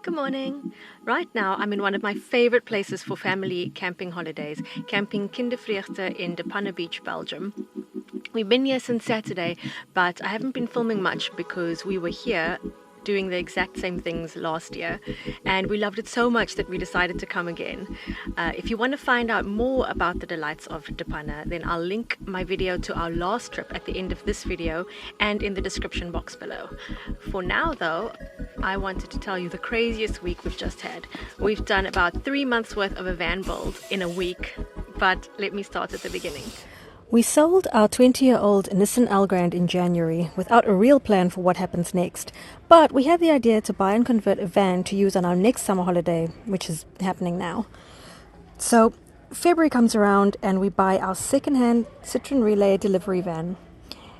Good morning. Right now, I'm in one of my favorite places for family camping holidays, Camping Kindervreugde in de Panne Beach, Belgium. We've been here since Saturday, but I haven't been filming much because we were here doing the exact same things last year, and we loved it so much that we decided to come again. If you want to find out more about the delights of de Panne, then I'll link my video to our last trip at the end of this video and in the description box below. For now though, I wanted to tell you the craziest week we've just had. We've done about 3 months worth of a van build in a week, but let me start at the beginning. We sold our 20-year-old Nissan Elgrand in January without a real plan for what happens next, but we had the idea to buy and convert a van to use on our next summer holiday, which is happening now. So February comes around and we buy our second-hand Citroen Relay delivery van.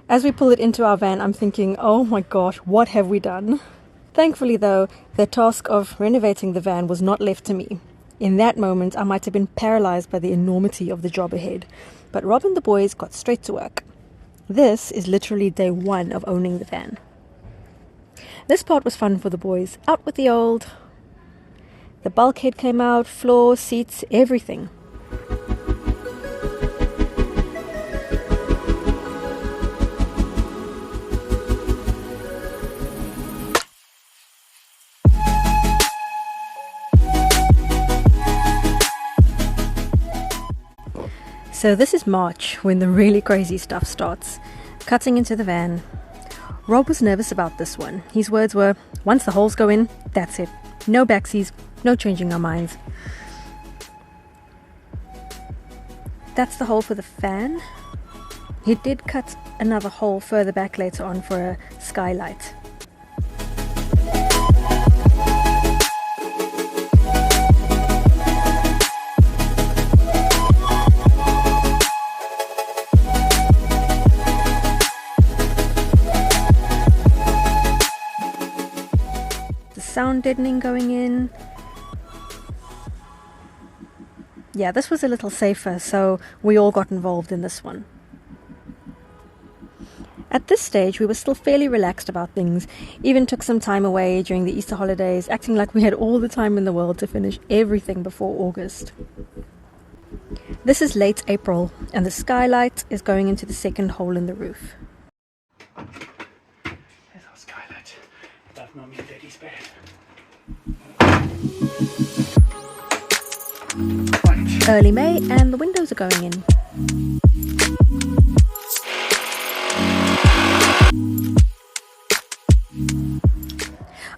As we pull it into our van, I'm thinking, oh my gosh, what have we done? Thankfully though, the task of renovating the van was not left to me. In that moment, I might have been paralyzed by the enormity of the job ahead. But Rob and the boys got straight to work. This is literally day one of owning the van. This part was fun for the boys. Out with the old. The bulkhead came out, floor, seats, everything. So this is March, when the really crazy stuff starts. Cutting into the van. Rob was nervous about this one. His words were, once the holes go in, that's it. No backsies, no changing our minds. That's the hole for the fan. He did cut another hole further back later on for a skylight. Sound deadening going in. Yeah, this was a little safer, so we all got involved in this one. At this stage, we were still fairly relaxed about things, even took some time away during the Easter holidays, acting like we had all the time in the world to finish everything before August. This is late April, and the skylight is going into the second hole in the roof. There's our skylight above Mummy and Daddy's bed. Right. Early May, and the windows are going in.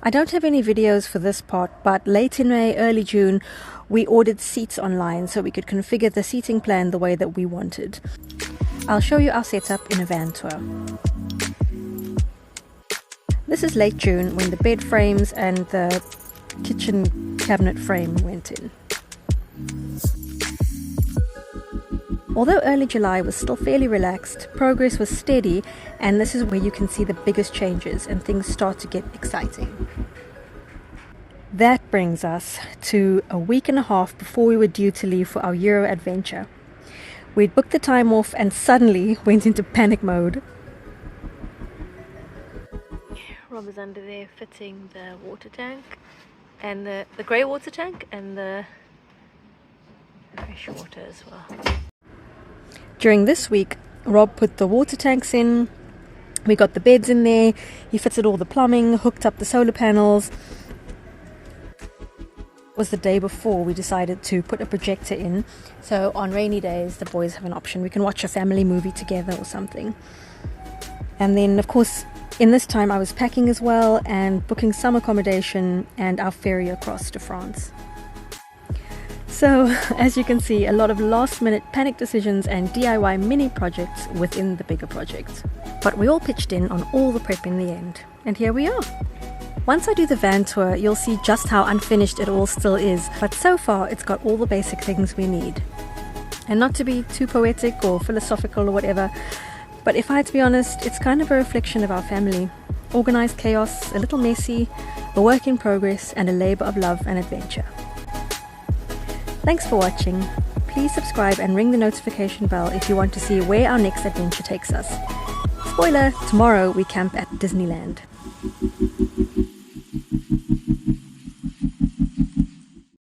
I don't have any videos for this part, but late in May, early June, we ordered seats online so we could configure the seating plan the way that we wanted. I'll show you our setup in a van tour. This is late June when the bed frames and the kitchen cabinet frame went in. Although early July was still fairly relaxed, progress was steady, and this is where you can see the biggest changes and things start to get exciting. That brings us to a week and a half before we were due to leave for our Euro adventure. We'd booked the time off and suddenly went into panic mode. Rob is under there fitting the water tank and the grey water tank and the fresh water as well. During this week, Rob put the water tanks in, we got the beds in there, he fitted all the plumbing, hooked up the solar panels. It was the day before we decided to put a projector in, so on rainy days the boys have an option. We can watch a family movie together or something. And then of course in this time I was packing as well and booking some accommodation and our ferry across to France. So, as you can see, a lot of last-minute panic decisions and DIY mini projects within the bigger project. But we all pitched in on all the prep in the end, and here we are. Once I do the van tour, you'll see just how unfinished it all still is, but so far it's got all the basic things we need. And not to be too poetic or philosophical or whatever, but if I had to be honest, it's kind of a reflection of our family. Organized chaos, a little messy, a work in progress, and a labor of love and adventure. Thanks for watching. Please subscribe and ring the notification bell if you want to see where our next adventure takes us. Spoiler, tomorrow we camp at Disneyland.